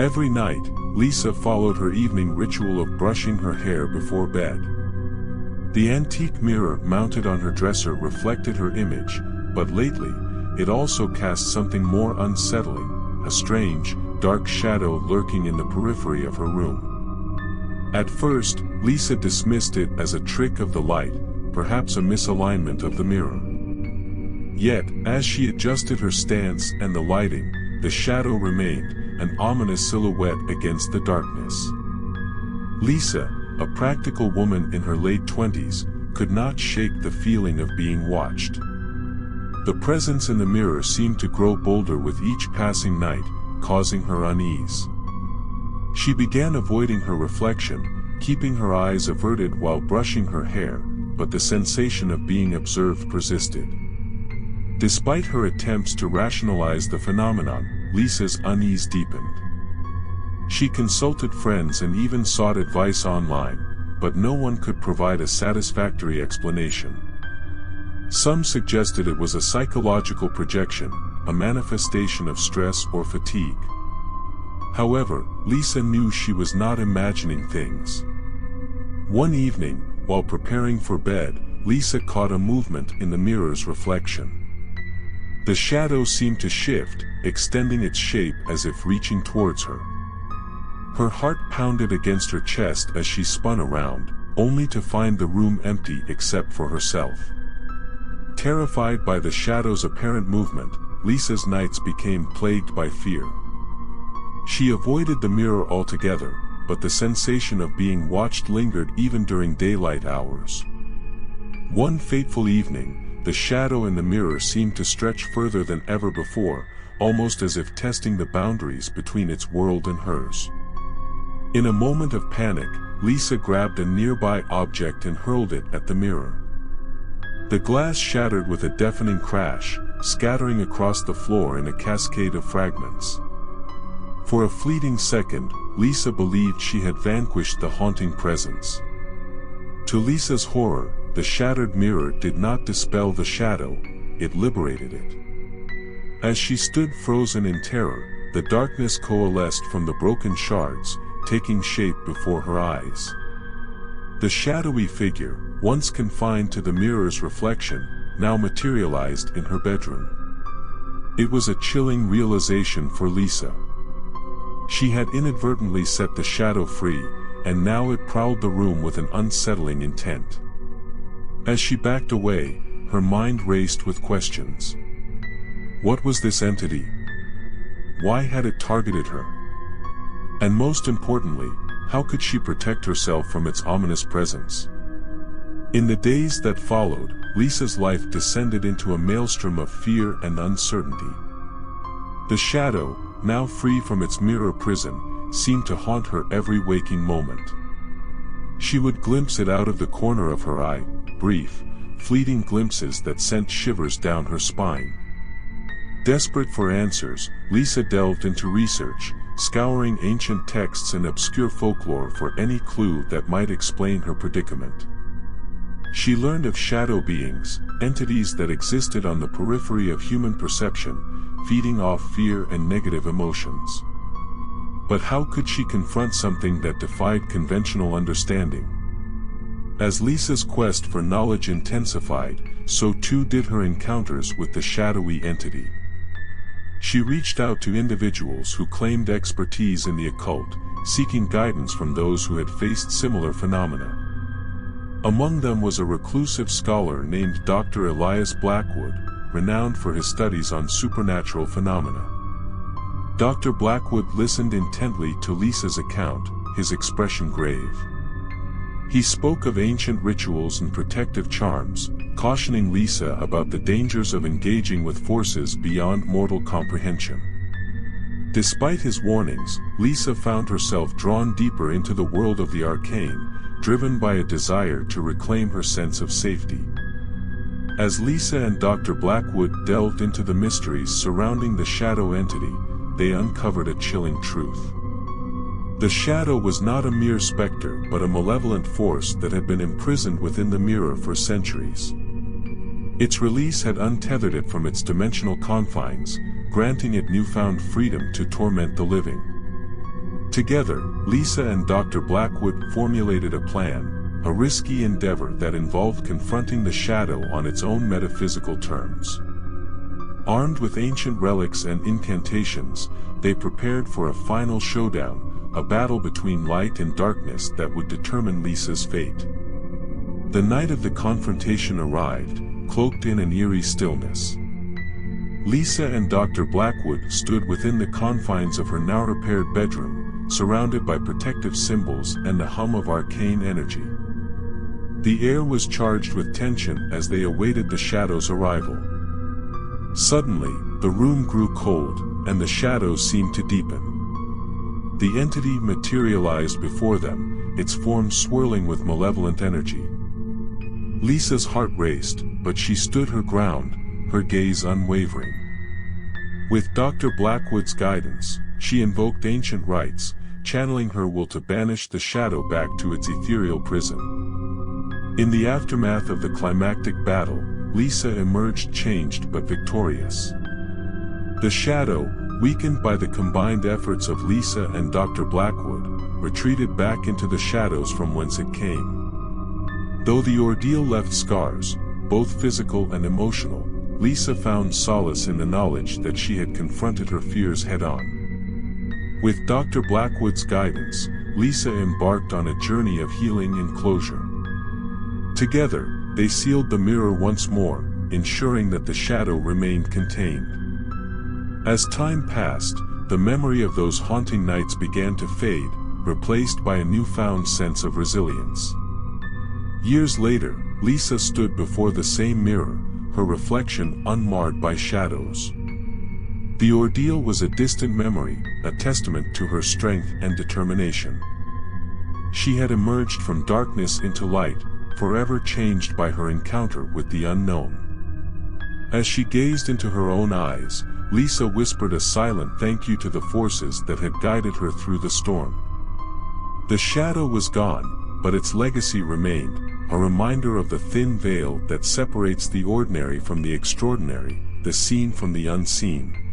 Every night, Lisa followed her evening ritual of brushing her hair before bed. The antique mirror mounted on her dresser reflected her image, but lately, it also cast something more unsettling, a strange, dark shadow lurking in the periphery of her room. At first, Lisa dismissed it as a trick of the light, perhaps a misalignment of the mirror. Yet, as she adjusted her stance and the lighting, the shadow remained, an ominous silhouette against the darkness. Lisa, a practical woman in her late 20s, could not shake the feeling of being watched. The presence in the mirror seemed to grow bolder with each passing night, causing her unease. She began avoiding her reflection, keeping her eyes averted while brushing her hair, but the sensation of being observed persisted. Despite her attempts to rationalize the phenomenon, Lisa's unease deepened. She consulted friends and even sought advice online, but no one could provide a satisfactory explanation. Some suggested it was a psychological projection, a manifestation of stress or fatigue. However, Lisa knew she was not imagining things. One evening, while preparing for bed, Lisa caught a movement in the mirror's reflection. The shadow seemed to shift, extending its shape as if reaching towards her. Her heart pounded against her chest as she spun around, only to find the room empty except for herself. Terrified by the shadow's apparent movement, Lisa's nights became plagued by fear. She avoided the mirror altogether, but the sensation of being watched lingered even during daylight hours. One fateful evening, the shadow in the mirror seemed to stretch further than ever before, almost as if testing the boundaries between its world and hers. In a moment of panic, Lisa grabbed a nearby object and hurled it at the mirror. The glass shattered with a deafening crash, scattering across the floor in a cascade of fragments. For a fleeting second, Lisa believed she had vanquished the haunting presence. To Lisa's horror, the shattered mirror did not dispel the shadow, it liberated it. As she stood frozen in terror, the darkness coalesced from the broken shards, taking shape before her eyes. The shadowy figure, once confined to the mirror's reflection, now materialized in her bedroom. It was a chilling realization for Lisa. She had inadvertently set the shadow free, and now it prowled the room with an unsettling intent. As she backed away, her mind raced with questions. What was this entity? Why had it targeted her? And most importantly, how could she protect herself from its ominous presence? In the days that followed, Lisa's life descended into a maelstrom of fear and uncertainty. The shadow, now free from its mirror prison, seemed to haunt her every waking moment. She would glimpse it out of the corner of her eye, brief, fleeting glimpses that sent shivers down her spine. Desperate for answers, Lisa delved into research, scouring ancient texts and obscure folklore for any clue that might explain her predicament. She learned of shadow beings, entities that existed on the periphery of human perception, feeding off fear and negative emotions. But how could she confront something that defied conventional understanding? As Lisa's quest for knowledge intensified, so too did her encounters with the shadowy entity. She reached out to individuals who claimed expertise in the occult, seeking guidance from those who had faced similar phenomena. Among them was a reclusive scholar named Dr. Elias Blackwood, renowned for his studies on supernatural phenomena. Dr. Blackwood listened intently to Lisa's account, his expression grave. He spoke of ancient rituals and protective charms, cautioning Lisa about the dangers of engaging with forces beyond mortal comprehension. Despite his warnings, Lisa found herself drawn deeper into the world of the arcane, driven by a desire to reclaim her sense of safety. As Lisa and Dr. Blackwood delved into the mysteries surrounding the shadow entity, they uncovered a chilling truth. The shadow was not a mere specter but a malevolent force that had been imprisoned within the mirror for centuries. Its release had untethered it from its dimensional confines, granting it newfound freedom to torment the living. Together, Lisa and Dr. Blackwood formulated a plan, a risky endeavor that involved confronting the shadow on its own metaphysical terms. Armed with ancient relics and incantations, they prepared for a final showdown, a battle between light and darkness that would determine Lisa's fate. The night of the confrontation arrived, cloaked in an eerie stillness. Lisa and Dr. Blackwood stood within the confines of her now-repaired bedroom, surrounded by protective symbols and the hum of arcane energy. The air was charged with tension as they awaited the shadow's arrival. Suddenly, the room grew cold, and the shadows seemed to deepen. The entity materialized before them, its form swirling with malevolent energy. Lisa's heart raced, but she stood her ground, her gaze unwavering. With Dr. Blackwood's guidance, she invoked ancient rites, channeling her will to banish the shadow back to its ethereal prison. In the aftermath of the climactic battle, Lisa emerged changed but victorious. The shadow, weakened by the combined efforts of Lisa and Dr. Blackwood, retreated back into the shadows from whence it came. Though the ordeal left scars, both physical and emotional, Lisa found solace in the knowledge that she had confronted her fears head-on. With Dr. Blackwood's guidance, Lisa embarked on a journey of healing and closure. Together, they sealed the mirror once more, ensuring that the shadow remained contained. As time passed, the memory of those haunting nights began to fade, replaced by a newfound sense of resilience. Years later, Lisa stood before the same mirror, her reflection unmarred by shadows. The ordeal was a distant memory, a testament to her strength and determination. She had emerged from darkness into light, forever changed by her encounter with the unknown. As she gazed into her own eyes, Lisa whispered a silent thank you to the forces that had guided her through the storm. The shadow was gone, but its legacy remained, a reminder of the thin veil that separates the ordinary from the extraordinary, the seen from the unseen.